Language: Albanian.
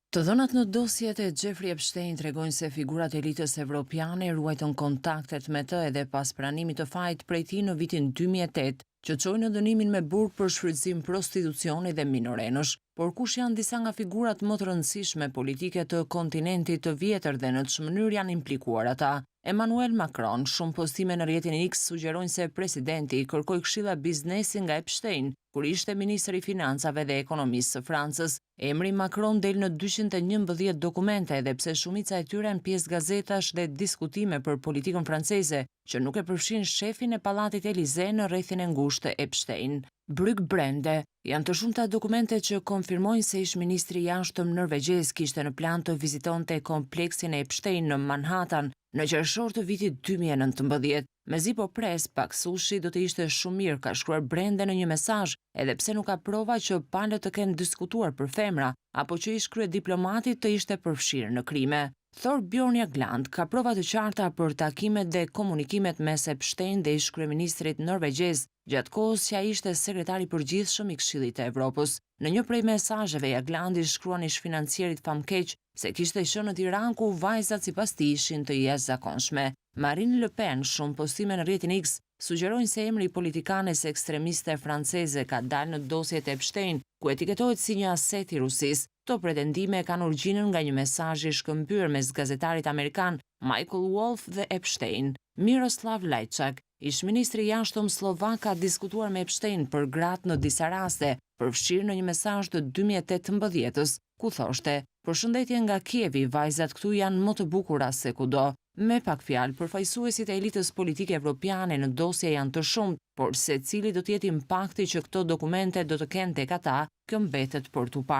Të dhënat në dosjet e Jeffrey Epstein tregojnë se figurat e elitës evropiane ruajtën kontaktet me të edhe pas pranimit të fajit prej tij në vitin 2008, që çoi në dënimin me burg për shfrytëzim prostitucioni dhe minorenësh. Por kush janë disa nga figurat më të rëndësishme politike të kontinentit të vjetër dhe në ç'mënyrë janë implikuar ata? Emmanuel Macron, shumë postime në rrjetin X sugjerojnë se presidenti kërkoi këshilla biznesi nga Epstein, kur ishte ministër i financave dhe ekonomisë së Francës. Emri Macron del në 211 dokumente edhe pse shumica e tyre janë pjesë gazetash dhe diskutime për politikën franceze, që nuk e përfshin shefin e Pallatit Elysee në rrethin e ngushtë të Epstein. Brugge-Brende janë të shumta dokumente që konfirmojnë se ish-ministri i jashtëm norvegjez kishte në plan të vizitonte kompleksin e Epstein në Manhattan në qershor të vitit 2019. Mezi po pres, paksushi do të ishte shumë mirë, ka shkruar Brende në një mesazh, edhe pse nuk ka prova që palët të kenë diskutuar për femra, apo që ish-krye diplomatit të ishte përfshirë në krime. Thorbjørn Jagland ka prova të qarta për takimet dhe komunikimet mes Epstein dhe ish-kryeministrit norvegjez, gjatë kohës që ai ishte sekretari i përgjithshëm i Këshillit të Evropës. Në një prej mesazheve Jaglandi shkruan ish-financierit famkeq se kishte qenë në Tiranë ku vajzat sipas tij ishin të jashtëzakonshme. Marine Le Pen, shumë postime në rrjetin X, sugjerojnë se emri i politikanes ekstremiste franceze ka dalë në dosjet e Epstein, ku etiketohet si një aset i Rusisë. Këto pretendime kanë origjinën nga një mesazh i shkëmbyer mes gazetarit amerikan Michael Wolff dhe Epstein. Miroslav Lajčák, ish-ministri i jashtëm slovak, ka diskutuar me Epstein për gratë në disa raste, përfshirë në një mesazh të 2018-s, ku thoshte: "Përshëndetje nga Kievi, vajzat këtu janë më të bukura se kudo." Me pak fjalë, përfaqësuesit e elitës politike evropiane në dosje janë të shumtë, por secili do të jetë impakti që këto dokumente do të kenë tek ata, kjo mbetet për tu parë.